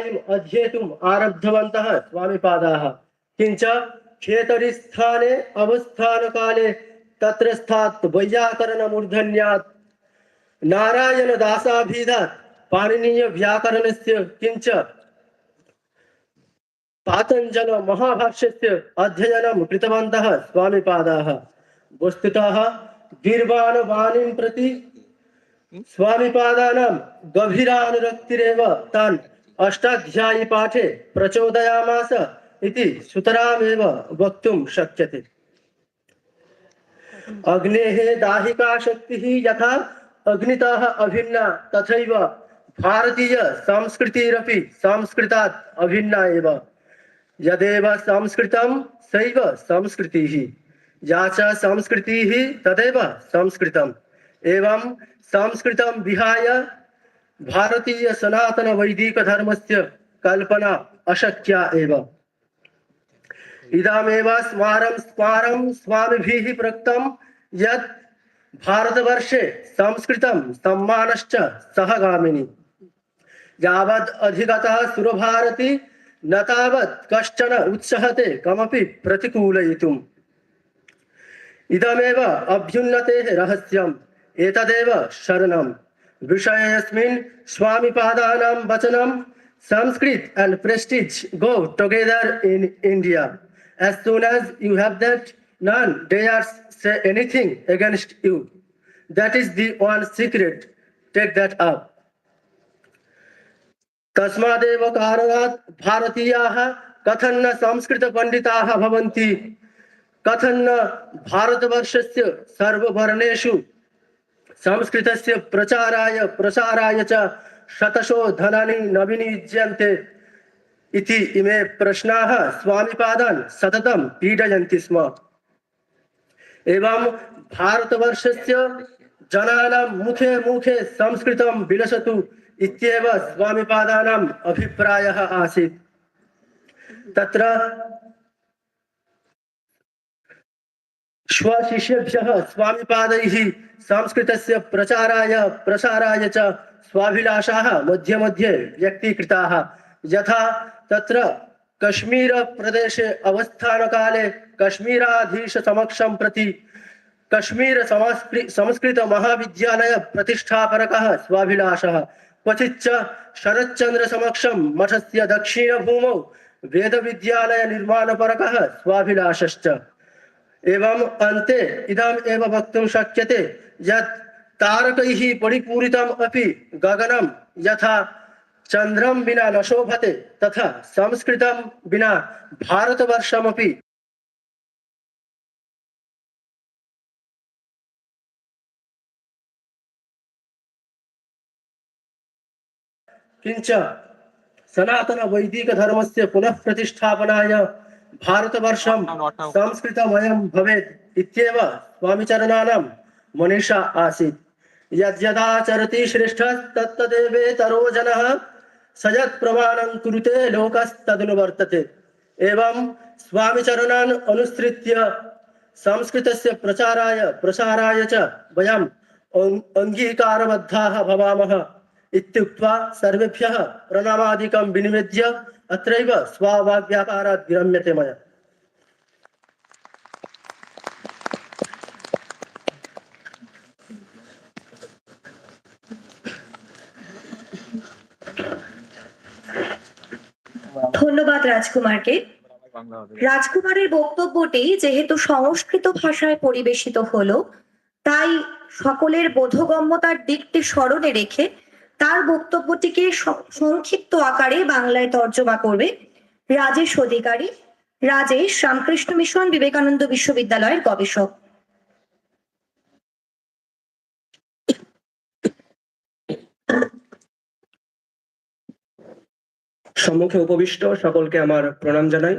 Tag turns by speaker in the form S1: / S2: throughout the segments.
S1: पाणिनिम् अध्येतुम् आरब्धवन्तः स्वामिपादाः। किञ्च क्षेतरिस्थाने अवस्थानकाले तत्रस्थात् वैयाकरणमूर्धन्यात् नारायणदासाभिधात् पाणिनीयव्याकरणस्य किञ्च पातञ्जल महाभाष्यस्य अध्ययनं कृतवन्तः स्वामिपादाः। वस्तुतः गीर्वाणवाणीं प्रति स्वामिपादानां गभीरानुरक्तिरेव तान् अष्टाध्यायी पाठे प्रचोदयामास इति सुतरामेव वक्तुं शक्यते। अग्नेः दाहिका शक्तिः यथा अग्नितः अभिन्ना तथैव भारतीय संस्कृतिरपि संस्कृतात् अभिन्ना एव। यदेव संस्कृतं सैव संस्कृतिः, या च संस्कृतिः तदेव संस्कृतम्। एवं संस्कृतं विहाय भारतीय सनातन वैदिक धर्मस्य कल्पना अशक्या एव। इदमेव स्मारं स्वामिभिः प्रोक्तं यत् भारतवर्षे संस्कृतं सम्मानश्च सहगामिनी। यावद् अधिगतः सुरभारती न तावत् कश्चन उत्सहते कमपि प्रतिकूलयितुम्। इदमेव अभ्युन्नतेः रहस्यम्, एतदेव शरणम्। विषयेऽस्मिन् स्वामिपादानां वचनं Sanskrit and prestige go together in India. As soon as you have that, none dares say anything against you. That is the one secret. Take that up. तस्मादेव कारणात् भारतीयाः कथं न संस्कृत पंडिताः भवन्ति, कथं न भारतवर्षस्य सर्ववर्णेषु संस्कृतस्य प्रचाराय प्रसाराय च शतशो धनानि न विनियुज्यन्ते इति इमे प्रश्नाः स्वामिपादान् सततं पीडयन्ति स्म। एवं भारतवर्षस्य जनानां मुखे मुखे संस्कृतं विलसतु इत्येव स्वामिपादानाम् अभिप्रायः आसीत्। तत्र स्वशिष्येभ्यः स्वामिपादैः संस्कृतस्य प्रचाराय प्रसाराय च स्वाभिलाषाः मध्ये मध्ये व्यक्तीकृताः। यथा तत्र कश्मीर प्रदेशे अवस्थानकाले कश्मीराधीश समक्षं प्रति कश्मीर संस्कृत महाविद्यालय प्रतिष्ठापनकः स्वाभिलाषः, क्वचिच्च शरच्चन्द्र समक्षं मठस्य दक्षिणभूमौ वेदविद्यालय निर्माणपरकः स्वाभिलाषश्च। एवं अन्ते इदम् एव वक्तुं शक्यते यत् तारकैः परिपूरितम् अपि गगनं यथा चन्द्रं विना न शोभते, तथा संस्कृतं विना भारतवर्षमपि किंच सनातन वैदिक धर्मस्य पुनः प्रतिष्ठापनाय भारतवर्षं संस्कृतमयं भवेत् इत्येव स्वामिचरणानां मनीषा आसीत्। यद्यदाचरति श्रेष्ठस्तत्तदेवेतरो जनः स यत् प्रमाणं कुरुते लोकस्तदनुवर्तते। एवं स्वामिचरणान् अनुसृत्य संस्कृतस्य प्रचाराय प्रसाराय च वयम् अङ्गीकारबद्धाः भवामः इत्युक्त्वा सर्वेभ्यः प्रणामादिकं विनिवेद्य अत्रैव स्ववाग्व्यापारात् विरम्यते मया।
S2: ধন্যবাদ রাজকুমারকে। রাজকুমারের বক্তব্যটি যেহেতু সংস্কৃত ভাষায় পরিবেশিত হলো, তাই সকলের বোধগম্যতার দিকটি স্মরণে রেখে তার বক্তব্যটিকে সংক্ষিপ্ত আকারে বাংলায় তর্জমা করবে রাজেশ অধিকারী। রাজেশ রামকৃষ্ণ মিশন বিবেকানন্দ বিশ্ববিদ্যালয়ের গবেষক।
S1: সম্মুখে উপবিষ্ট সকলকে আমার প্রণাম জানাই।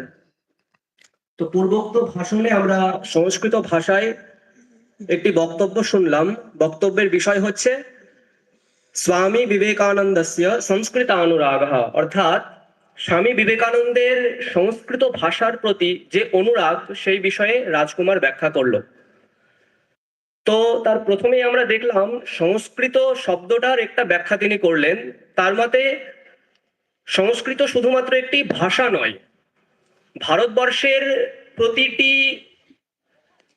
S1: তো পূর্বোক্ত ভাষণে আমরা সংস্কৃত ভাষায় একটি বক্তব্য শুনলাম। বক্তব্যের বিষয় হচ্ছে স্বামী বিবেকানন্দস্য সংস্কৃতানুরাগঃ, অর্থাৎ স্বামী বিবেকানন্দের সংস্কৃত ভাষার প্রতি যে অনুরাগ, সেই বিষয়ে রাজকুমার ব্যাখ্যা করলো। তো তার প্রথমেই আমরা দেখলাম সংস্কৃত শব্দটার একটা ব্যাখ্যা তিনি করলেন। তার মতে সংস্কৃত শুধুমাত্র একটি ভাষা নয়, ভারতবর্ষের প্রতিটি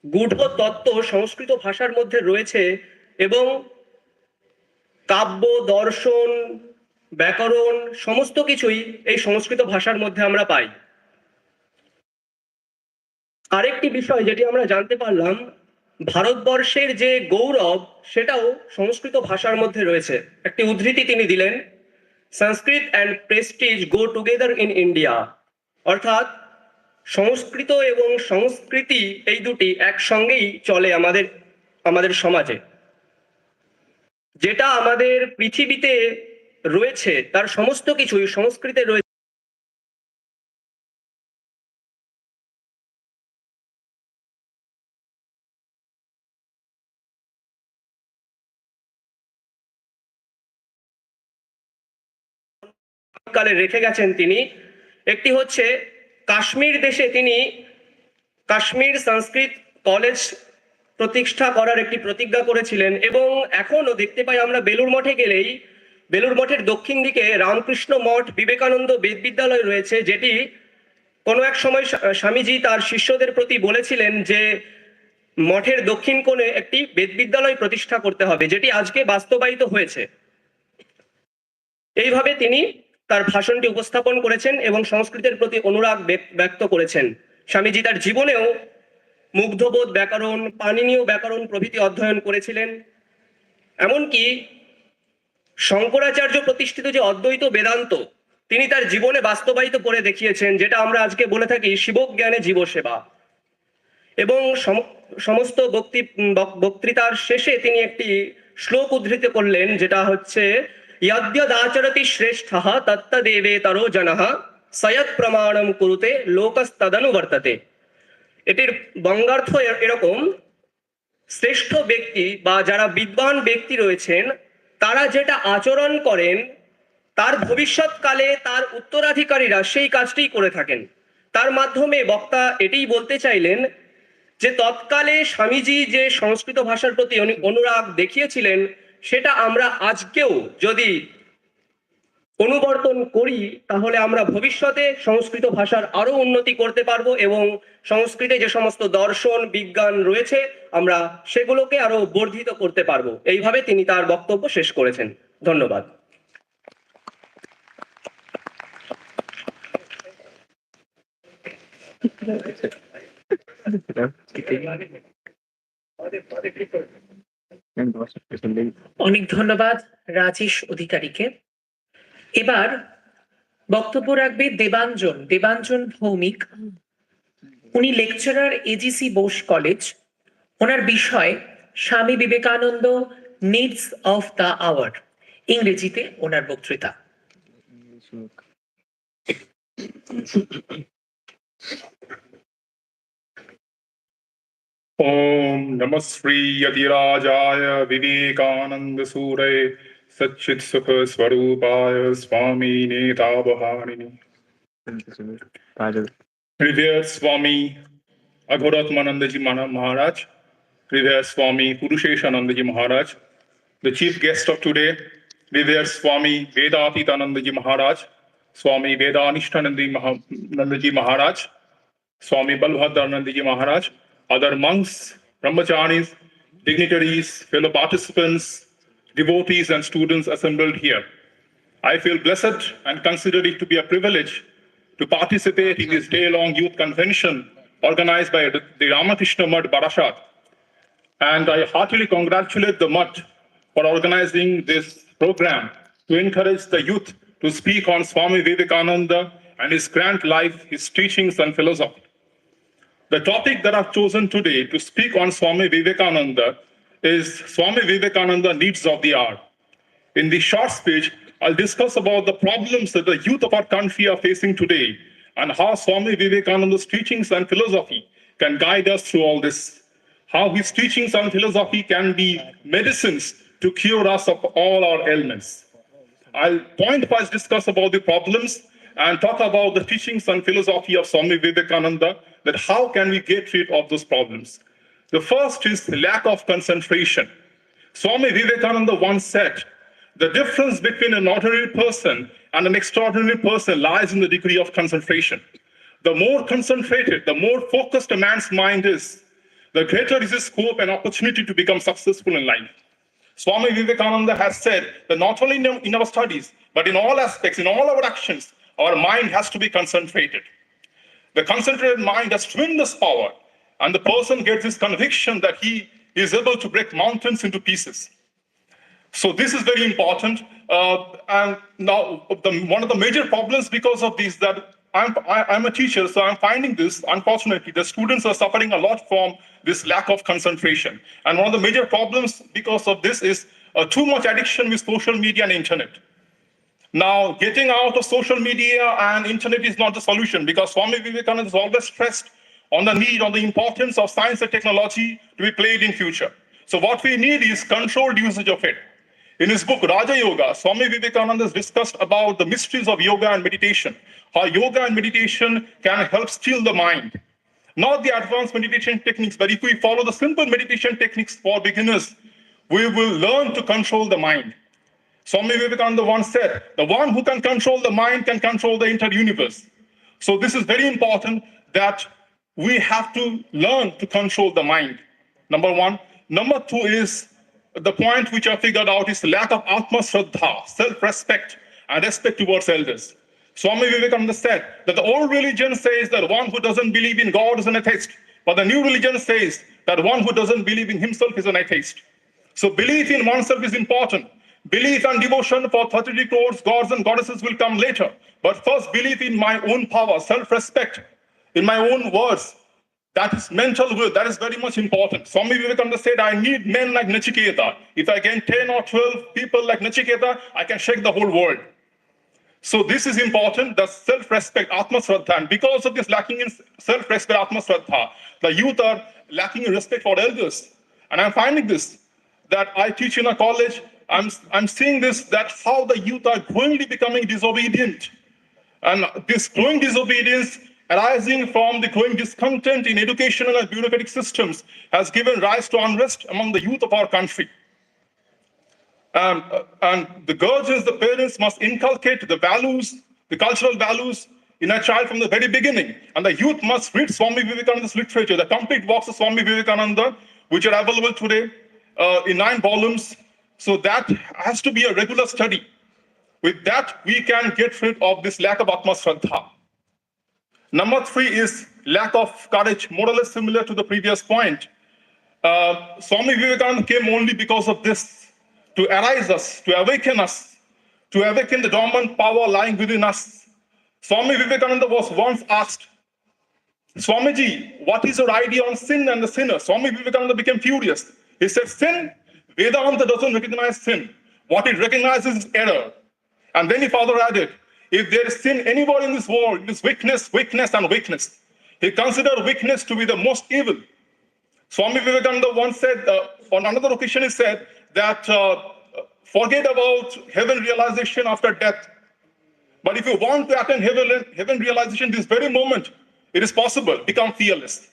S1: গূঢ় তত্ত্ব সংস্কৃত ভাষার মধ্যে রয়েছে এবং কাব্য, দর্শন, ব্যাকরণ সমস্ত কিছুই এই সংস্কৃত ভাষার মধ্যে আমরা পাই। আরেকটি বিষয় যেটি আমরা জানতে পারলাম, ভারতবর্ষের যে গৌরব সেটাও সংস্কৃত ভাষার মধ্যে রয়েছে। একটি উদ্ধৃতি তিনি দিলেন, Sanskrit and prestige go together in India, অর্থাৎ সংস্কৃত এবং সংস্কৃতি এই দুটি একসঙ্গেই চলে আমাদের সমাজে। যেটা আমাদের পৃথিবীতে রয়েছে তার সমস্ত কিছুই সংস্কৃতে রয়েছে। কালে রেখে গেছেন তিনি। একটি হচ্ছে কাশ্মীর দেশে তিনি কাশ্মীর সংস্কৃত কলেজ প্রতিষ্ঠা করার একটি প্রতিজ্ঞা করেছিলেন এবং এখনো দেখতে পাই আমরা বেলুড় মঠে গেলেই বেলুড় মঠের দক্ষিণ দিকে রামকৃষ্ণ মঠ বিবেকানন্দ বেদবিদ্যালয় রয়েছে, যেটি কোনো এক সময় স্বামীজি তার শিষ্যদের প্রতি বলেছিলেন যে মঠের দক্ষিণ কোণে একটি বেদবিদ্যালয় প্রতিষ্ঠা করতে হবে, যেটি আজকে বাস্তবায়িত হয়েছে। এইভাবে তিনি তার ভাষণটি উপস্থাপন করেছেন এবং সংস্কৃতের প্রতি অনুরাগ ব্যক্ত করেছেন। স্বামীজি তার জীবনেও মুগ্ধবোধ ব্যাকরণ, পাণিনীয় ব্যাকরণ প্রভৃতি অধ্যয়ন করেছিলেন। এমনকি শঙ্করাচার্য প্রতিষ্ঠিত যে অদ্বৈত বেদান্ত তিনি তার জীবনে বাস্তবায়িত করে দেখিয়েছেন, যেটা আমরা আজকে বলে থাকি শিবজ্ঞানে জীবসেবা। এবং সমস্ত বক্তৃতার শেষে তিনি একটি শ্লোক উদ্ধৃত করলেন, যেটা হচ্ছে যদ্যদাচরতি শ্রেষ্ঠঃ তত্তদেবেতরো জনঃ সয়ৎ প্রমাণম কুরুতে লোকস্তদনুবর্ততে। এটির বঙ্গার্থ এরকম, শ্রেষ্ঠ ব্যক্তি বা যারা বিদ্বান ব্যক্তি রয়েছেন তারা যেটা আচরণ করেন তার ভবিষ্যৎকালে তার উত্তরাধিকারীরা সেই কাজটি করে থাকেন। তার মাধ্যমে বক্তা এটাই বলতে চাইলেন যে তৎকালে স্বামীজি যে সংস্কৃত ভাষার প্রতি অনুরাগ দেখিয়েছিলেন সেটা আমরা আজকেও যদি অনুবর্তন করি তাহলে আমরা ভবিষ্যতে সংস্কৃত ভাষার আরো উন্নতি করতে পারবো এবং সংস্কৃতে যে সমস্ত দর্শন বিজ্ঞান রয়েছে আমরা সেগুলোকে আরো বর্ধিত করতে পারবো। এইভাবে তিনি তার বক্তব্য শেষ করেছেন। ধন্যবাদ।
S3: অনেক ধন্যবাদ রাজেশ অধিকারীকে। এবার বক্তব্য রাখবে দেবাঞ্জন ভৌমিক। উনি লেকচারার এজিসি বোস কলেজ। ওনার বিষয় Swami Vivekananda needs of the hour. ইংরেজিতে ওনার বক্তৃতা।
S4: ओम नमः श्री यतिराजाय विवेकानंद सूरय सच्चित् सुख स्वरूपाय स्वामी नेतावहारिणे। Revered Swami Aghoratmanandaji Maharaj, Revered Swami Purusheshanandaji Maharaj, the chief guest of today, Revered Swami Vedatitanandaji Maharaj, Swami Vedanishtanandaji Maharaj, Swami Balbhadranandaji Maharaj, other monks, brahmacharis, dignitaries, fellow participants, devotees and students assembled here. I feel blessed and consider it to be a privilege to participate in this day-long youth convention organized by the Ramakrishna Mutt Barashat. And I heartily congratulate the Mutt for organizing this program to encourage the youth to speak on Swami Vivekananda and his grand life, his teachings and philosophy. The topic that I've chosen today to speak on Swami Vivekananda is Swami Vivekananda Needs of the Hour. In this short speech, I'll discuss about the problems that the youth of our country are facing today and how Swami Vivekananda's teachings and philosophy can guide us through all this. How his teachings and philosophy can be medicines to cure us of all our ailments. I'll point-wise discuss about the problems and talk about the teachings and philosophy of Swami Vivekananda, that how can we get rid of those problems. The first is the lack of concentration. Swami Vivekananda once said, the difference between an ordinary person and an extraordinary person lies in the degree of concentration. The more concentrated, the more focused a man's mind is, the greater is his scope and opportunity to become successful in life. Swami Vivekananda has said that not only in our studies, but in all aspects, in all our actions, our mind has to be concentrated. The concentrated mind has tremendous power, and the person gets this conviction that he is able to break mountains into pieces. So this is very important. And now one of the major problems because of this that I'm a teacher, so I'm finding this, unfortunately, the students are suffering a lot from this lack of concentration. And one of the major problems because of this is too much addiction with social media and internet. Now, getting out of social media and internet is not the solution because Swami Vivekananda has always stressed on the need, on the importance of science and technology to be played in future. So what we need is controlled usage of it. In his book, Raja Yoga, Swami Vivekananda has discussed about the mysteries of yoga and meditation, how yoga and meditation can help still the mind. Not the advanced meditation techniques, but if we follow the simple meditation techniques for beginners, we will learn to control the mind. Swami Vivekananda once said, the one who can control the mind can control the entire universe. So this is very important that we have to learn to control the mind, number one. Number two is the point which I figured out is lack of Atma Shraddha, self-respect and respect towards elders. Swami Vivekananda said that the old religion says that one who doesn't believe in God is an atheist, but the new religion says that one who doesn't believe in himself is an atheist. So belief in oneself is important. Belief and devotion for 33 crores gods and goddesses will come later. But first, belief in my own power, self-respect, in my own words, that is mental will, that is very much important. Swami Vivekananda said, I need men like Nachiketa. If I get 10 or 12 people like Nachiketa, I can shake the whole world. So this is important, the self-respect, Atma Shraddha. And because of this lacking in self-respect, Atma Shraddha, the youth are lacking in respect for elders. And I'm finding this, that I teach in a college, I'm seeing this, that how the youth are growingly becoming disobedient. And this growing disobedience arising from the growing discontent in educational and bureaucratic systems has given rise to unrest among the youth of our country. And the guardians, the parents must inculcate the values, the cultural values in a child from the very beginning. And the youth must read Swami Vivekananda's literature, the complete works of Swami Vivekananda, which are available today in 9 volumes. So that has to be a regular study. With that, we can get rid of this lack of Atma Shraddha. Number 3 is lack of courage, more or less similar to the previous point. Swami Vivekananda came only because of this, to arise us, to awaken the dormant power lying within us. Swami Vivekananda was once asked, Swamiji, what is your idea on sin and the sinner? Swami Vivekananda became furious. He said, sin, Vedanta doesn't recognize sin. What it recognizes is error. And then he further added, if there is sin anywhere in this world, it is weakness, weakness, and weakness. He considered weakness to be the most evil. Swami Vivekananda once said, on another occasion, he said that forget about heaven realization after death. But if you want to attain heaven realization this very moment, it is possible. Become fearless.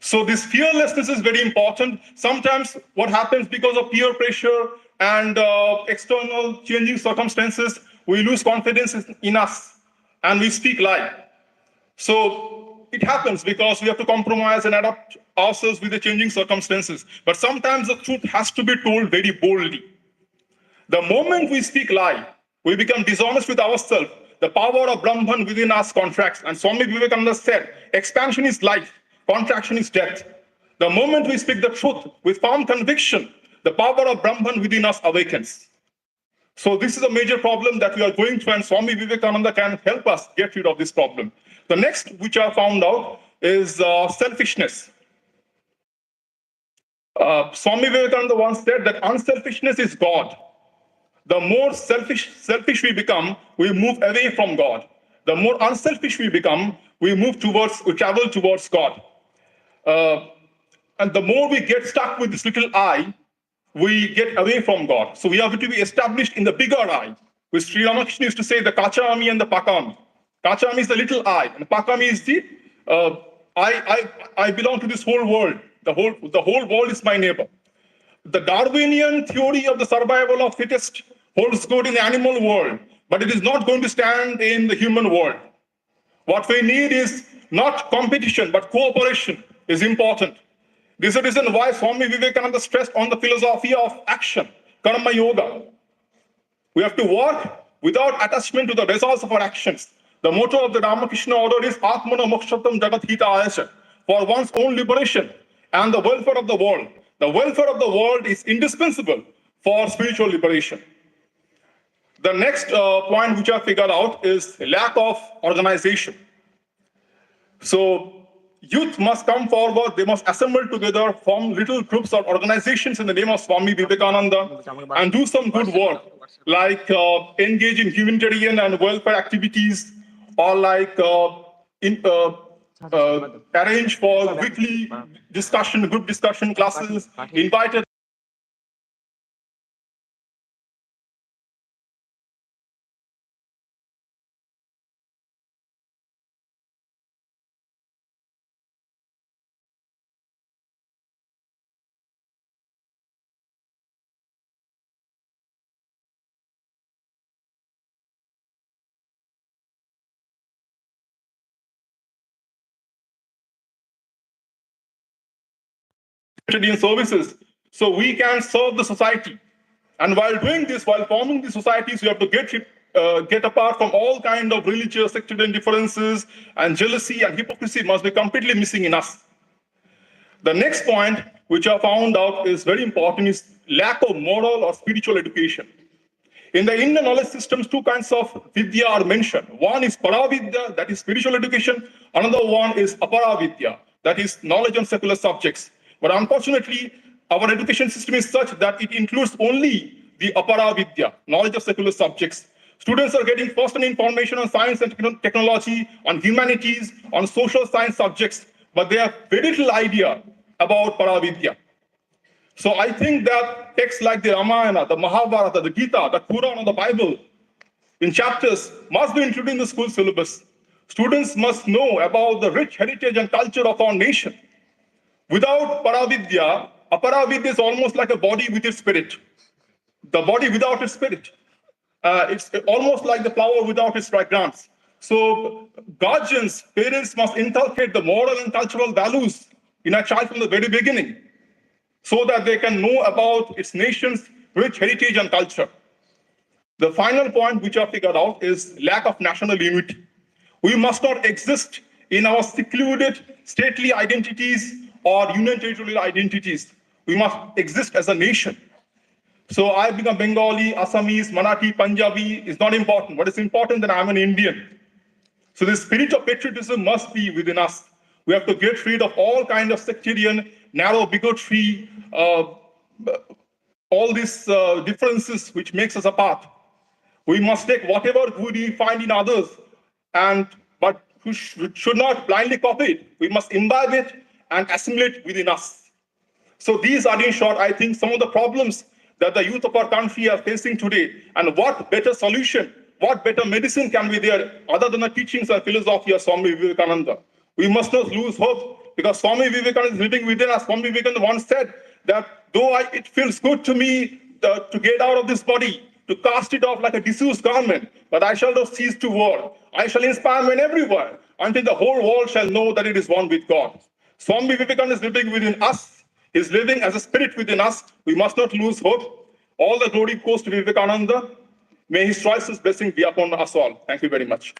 S4: So this fearlessness is very important. Sometimes what happens because of peer pressure and external changing circumstances, we lose confidence in us and we speak lie. So it happens because we have to compromise and adapt ourselves with the changing circumstances. But sometimes the truth has to be told very boldly. The moment we speak lie, we become dishonest with ourselves. The power of Brahman within us contracts. And Swami Vivekananda said, expansion is life, contraction is death. The moment we speak the truth with firm conviction, the power of Brahman within us awakens. So this is a major problem that we are going through, and Swami Vivekananda can help us get rid of this problem. The next, which I found out, is selfishness. Swami Vivekananda once said that unselfishness is God. The more selfish we become, we move away from God. The more unselfish we become, we travel towards God. And the more we get stuck with this little I, we get away from God. So we have to be established in the bigger I. Which Sri Ramakrishna used to say, the Kachami and the Pakami. Kachami is the little I, and Pakami is the I belong to this whole world. The whole world is my neighbor. The Darwinian theory of the survival of fittest holds good in the animal world, but it is not going to stand in the human world. What we need is not competition, but cooperation is important. This is the reason why Swami Vivekananda stressed on the philosophy of action, karma yoga. We have to work without attachment to the results of our actions. The motto of the Ramakrishna order is Atmana Mokshatam Jagat Hita Ayasha, for one's own liberation and the welfare of the world. The welfare of the world is indispensable for spiritual liberation. The next point which I figured out is lack of organization. So youth must come forward, they must assemble together, form little groups or organizations in the name of Swami Vivekananda and do some good work, like engage in humanitarian and welfare activities, or like arrange for weekly discussion, group discussion classes, invited humanitarian services so we can serve the society. And while doing this, while forming the societies, we have to get apart from all kind of religious, sectarian differences, and jealousy and hypocrisy must be completely missing in us. The next point, which I found out is very important, is lack of moral or spiritual education. In the Indian knowledge systems, two kinds of vidya are mentioned. One is paravidya, that is spiritual education. Another one is aparavidya, that is knowledge on secular subjects. But unfortunately, our education system is such that it includes only the aparavidya, knowledge of secular subjects. Students are getting first-hand information on science and technology, on humanities, on social science subjects, but they have very little idea about paravidya. So I think that texts like the Ramayana, the Mahabharata, the Gita, the Quran, or the Bible in chapters must be included in the school syllabus. Students must know about the rich heritage and culture of our nation. Without paravidya, aparavidya is almost like a body with its spirit. The body without its spirit. It's almost like the flower without its fragrance. So guardians, parents must inculcate the moral and cultural values in a child from the very beginning, so that they can know about its nation's rich heritage and culture. The final point which I figured out is lack of national unity. We must not exist in our secluded stately identities or union territorial identities. We must exist as a nation. So I become Bengali, Assamese, Marathi, Punjabi is not important. What is important that I'm an Indian. So the spirit of patriotism must be within us. We have to get rid of all kind of sectarian, narrow bigotry, all these differences which makes us apart. We must take whatever good we find in others, but we should not blindly copy it. We must imbibe it and assimilate within us. So these are, in short, I think, some of the problems that the youth of our country are facing today. And what better solution, what better medicine can be there other than the teachings and philosophy of Swami Vivekananda? We must not lose hope, because Swami Vivekananda is living within us. Swami Vivekananda once said that though it feels good to me to get out of this body, to cast it off like a disused garment, but I shall not cease to war. I shall inspire men everywhere until the whole world shall know that it is one with God. Swami Vivekananda is living within us. He is living as a spirit within us. We must not lose hope. All the glory goes to Vivekananda. May his choicest blessing be upon us all. Thank you very much.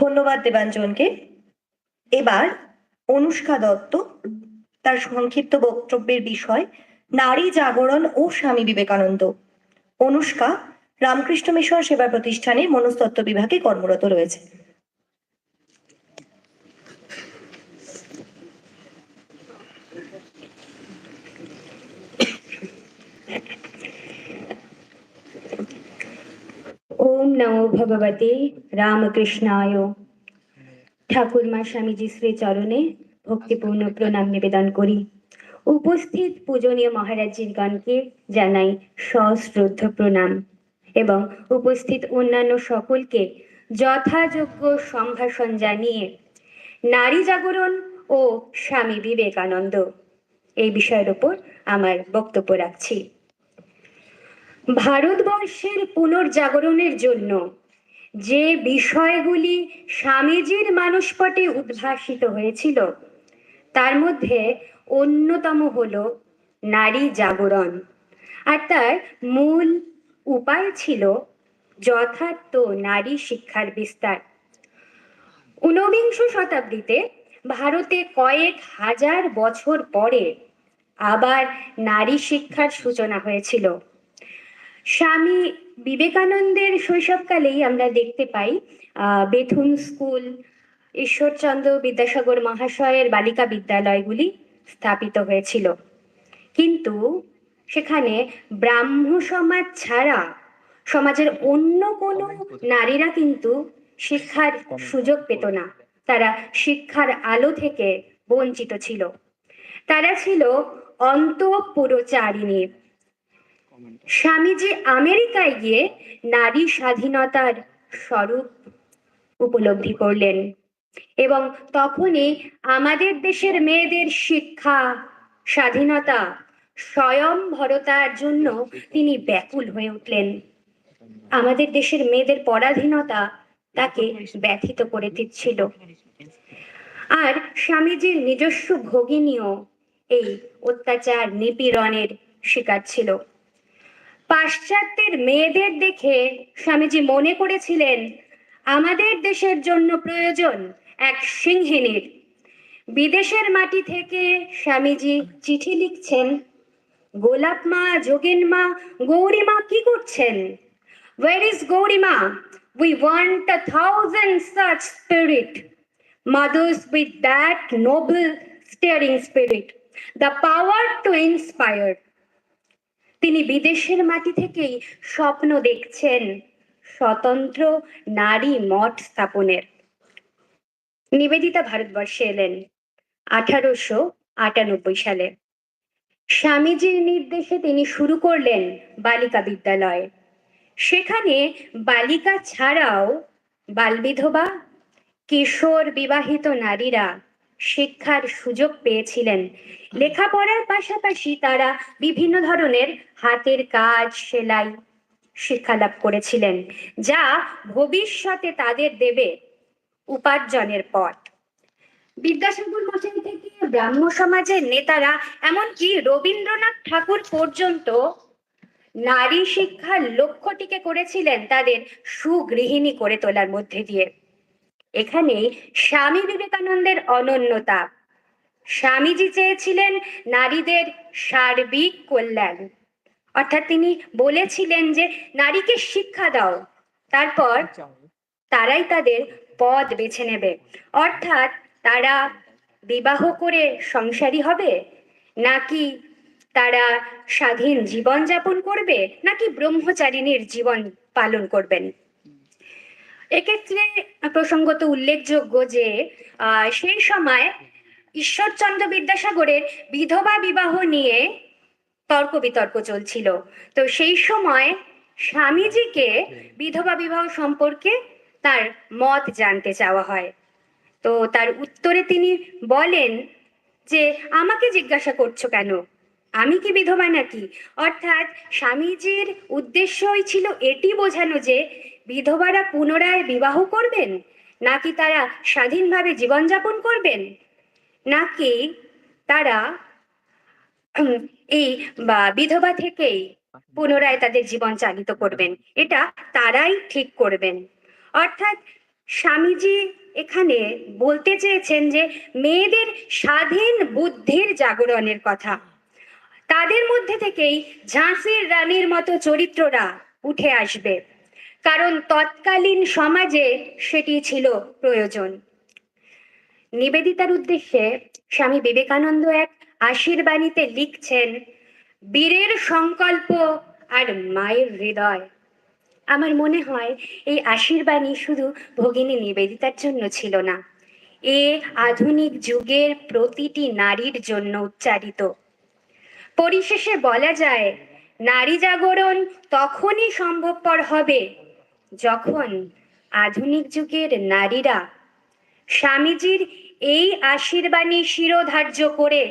S2: ধন্যবাদ দেবাঞ্জনকে। এবার অনুষ্কা দত্ত তার সংক্ষিপ্ত বক্তব্যের বিষয় নারী জাগরণ ও Swami Vivekananda. Anushka Ramakrishna mission সেবা প্রতিষ্ঠানে মনস্তত্ত্ব বিভাগে কর্মরত রয়েছে।
S5: ওম নমো ভগবতে রামকৃষ্ণায়। ঠাকুরমা স্বামীজি শ্রী চরণে ভক্তিপূর্ণ প্রণাম নিবেদন করি। উপস্থিত পূজনীয় মহারাজগণকে জানাই সশ্রদ্ধ প্রণাম এবং উপস্থিত অন্যান্য সকলকে যথাযোগ্য সম্ভাষণ জানিয়ে নারী জাগরণ ও স্বামী বিবেকানন্দ, এই বিষয়ের উপর আমার বক্তব্য রাখছি। ভারতবর্ষের পুনর্জাগরণের জন্য যে বিষয়গুলি স্বামীজির মানসপটে উদ্ভাসিত হয়েছিল তার মধ্যে অন্যতম হলো নারী জাগরণ, আর তার মূল উপায় ছিল যথার্থ নারী শিক্ষার বিস্তার। ঊনবিংশ শতাব্দীতে ভারতে কয়েক হাজার বছর পরে আবার নারী শিক্ষার সূচনা হয়েছিল। স্বামী বিবেকানন্দের শৈশবকালেই আমরা দেখতে পাই বেথুন স্কুল, ঈশ্বরচন্দ্র বিদ্যাসাগর মহাশয়ের বালিকা বিদ্যালয়গুলি স্থাপিত হয়েছিল, কিন্তু সেখানে ব্রাহ্ম সমাজ ছাড়া সমাজের অন্য কোনো নারীরা কিন্তু শিক্ষার সুযোগ পেত না। তারা শিক্ষার আলো থেকে বঞ্চিত ছিল। তারা ছিল অন্তঃপুরচারিণী। স্বামীজি আমেরিকায় গিয়ে নারী স্বাধীনতার স্বরূপ উপলব্ধি করলেন এবং তখনই আমাদের দেশের মেয়েদের শিক্ষা, স্বাধীনতা, স্বয়ংভরতার জন্য তিনি ব্যাকুল হয়ে উঠলেন। আমাদের দেশের মেয়েদের পরাধীনতা তাকে ব্যথিত করে দিচ্ছিল। আর স্বামীজির নিজস্ব ভগিনীও এই অত্যাচার নিপীড়নের শিকার ছিল। পাশ্চাত্যের মেয়েদের দেখে স্বামীজি মনে করেছিলেন আমাদের দেশের জন্য প্রয়োজন এক সিংহিনীর। বিদেশের মাটি থেকে স্বামীজি চিঠি লিখছেন, গোলাপ মা, যোগেন মা, গৌরীমা কি করছেন? Where is Gaurima? We want 1,000 such spirit, mothers with that noble steering spirit, the power to inspire. তিনি বিদেশের মাটি থেকেই স্বপ্ন দেখছেন স্বতন্ত্র নারী মঠ স্থাপনের। নিবেদিতা ভারতবর্ষে এলেন 1898 সালে। স্বামীজির নির্দেশে তিনি শুরু করলেন বালিকা বিদ্যালয়। সেখানে বালিকা ছাড়াও বালবিধবা, কিশোর বিবাহিত নারীরা শিক্ষার সুযোগ পেয়েছিলেন। লেখাপড়ার পাশাপাশি তারা বিভিন্ন ধরনের হাতের কাজ, সেলাই শিক্ষা লাভ করেছিলেন, যা ভবিষ্যতে তাদের দেবে উপার্জনের পথ। বিদ্যাসাগর মশাই থেকে ব্রাহ্ম সমাজের নেতারা, এমনকি রবীন্দ্রনাথ ঠাকুর পর্যন্ত নারী শিক্ষার লক্ষ্যটিকে করেছিলেন তাদের সুগৃহিণী করে তোলার মধ্যে দিয়ে। এখানেই স্বামী বিবেকানন্দের অনন্যতা। স্বামীজি চেয়েছিলেন নারীদের সার্বিক কল্যাণ, অর্থাৎ তিনি বলেছিলেন যে নারীকে শিক্ষা দাও, তারপর তারাই তাদের পথ বেছে নেবে। অর্থাৎ তারা বিবাহ করে সংসারী হবে, নাকি তারা স্বাধীন জীবন যাপন করবে, নাকি ব্রহ্মচারিণীর জীবন পালন করবেন। এক্ষেত্রে প্রসঙ্গত উল্লেখযোগ্য যে সেই সময় ঈশ্বরচন্দ্র বিদ্যাসাগরের বিধবা বিবাহ নিয়ে তর্ক বিতর্ক চলছিল। তো সেই সময় স্বামীজিকে বিধবা বিবাহ সম্পর্কে তার মত জানতে চাওয়া হয়। তো তার উত্তরে তিনি বলেন যে আমাকে জিজ্ঞাসা করছো কেন, আমি কি বিধবা নাকি? অর্থাৎ স্বামীজির উদ্দেশ্যই ছিল এটি বোঝানো যে বিধবারা পুনরায় বিবাহ করবেন, নাকি তারা স্বাধীনভাবে জীবনযাপন করবেন, নাকি তারা এই বিধবা থেকেই পুনরায় তাদের জীবন চালিত করবেন, এটা তারাই ঠিক করবেন। অর্থাৎ স্বামীজি এখানে বলতে চেয়েছেন যে মেয়েদের স্বাধীন বুদ্ধির জাগরণের কথা। তাদের মধ্যে থেকেই ঝাঁসির রানীর মতো চরিত্ররা উঠে আসবে, কারণ তৎকালীন সমাজে সেটি ছিল প্রয়োজন। নিবেদিতার উদ্দেশ্যে স্বামী বিবেকানন্দ এক আশীর্বাণীতে লিখছেন, বীরের সংকল্প আর মায়ের হৃদয়। আমার মনে হয় এই আশীর্বাণী শুধু ভগিনী নিবেদিতার জন্য ছিল না, এ আধুনিক যুগের প্রতিটি নারীর জন্য উচ্চারিত। পরিশেষে বলা যায়, নারী জাগরণ তখনই সম্ভবপর হবে যখন আধুনিক যুগের নারীরা স্বামীজির এই আশীর্বাণী শিরোধার্য করে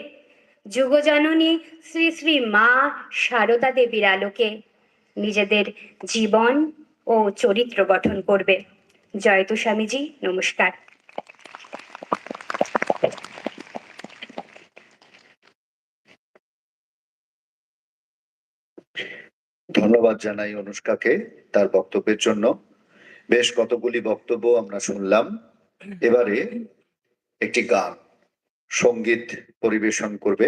S5: যুগজননী শ্রী শ্রী মা সারদা দেবীর আলোকে নিজেদের জীবন ও চরিত্র গঠন করবে। জয়তু স্বামীজি, নমস্কার।
S6: ধন্যবাদ জানাই অনুষ্কাকে তার বক্তব্যের জন্য। বেশ কতগুলি বক্তব্য আমরা শুনলাম। এবারে একটি গান সঙ্গীত পরিবেশন করবে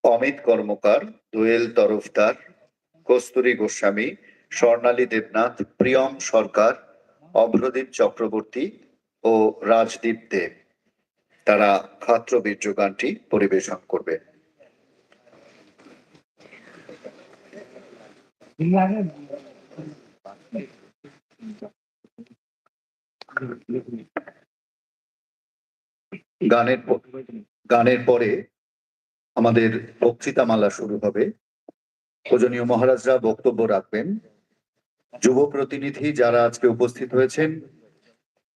S6: অমিত কর্মকার, দোয়েল তরফদার, কস্তুরী গোস্বামী, স্বর্ণালী দেবনাথ, প্রিয়ম সরকার, অভ্রদীপ চক্রবর্তী ও রাজদীপ দেব। তারা ক্ষাত্রবীর্য গানটি পরিবেশন করবে। গানের পরে আমাদের বক্তৃতামালা শুরু হবে। পূজনীয় মহারাজরা বক্তব্য রাখবেন। যুব প্রতিনিধি যারা আজকে উপস্থিত হয়েছেন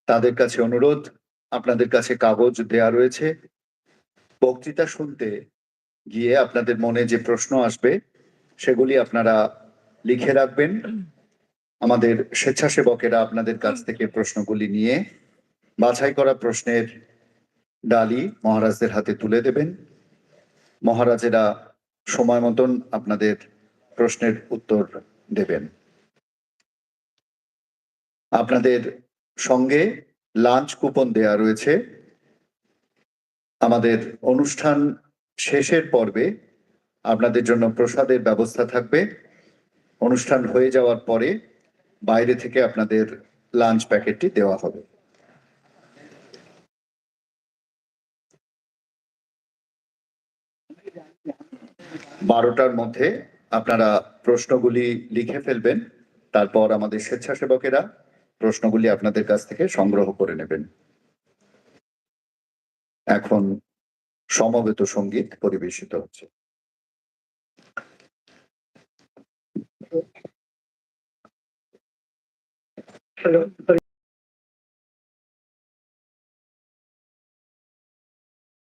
S6: তাদের কাছে অনুরোধ, আপনাদের কাছে কাগজ দেয়া রয়েছে। বক্তৃতা শুনতে গিয়ে আপনাদের মনে যে প্রশ্ন আসবে সেগুলি আপনারা লিখে রাখবেন। আমাদের স্বেচ্ছাসেবকেরা আপনাদের কাছ থেকে প্রশ্নগুলি নিয়ে বাছাই করা প্রশ্নের ডালি মহারাজদের হাতে তুলে দেবেন। মহারাজেরা সময় মতন আপনাদের প্রশ্নের উত্তর দেবেন। আপনাদের সঙ্গে লাঞ্চ কুপন দেয়া রয়েছে। আমাদের অনুষ্ঠান শেষের পর্বে আপনাদের জন্য প্রসাদের ব্যবস্থা থাকবে। অনুষ্ঠান হয়ে যাওয়ার পরে বাইরে থেকে আপনাদের লাঞ্চ প্যাকেটটি দেওয়া হবে। বারোটার মধ্যে আপনারা প্রশ্নগুলি লিখে ফেলবেন। তারপর আমাদের স্বেচ্ছাসেবকেরা প্রশ্নগুলি আপনাদের কাছ থেকে সংগ্রহ করে নেবেন। এখন সমবেত সঙ্গীত পরিবেশিত হচ্ছে।
S1: হ্যালো।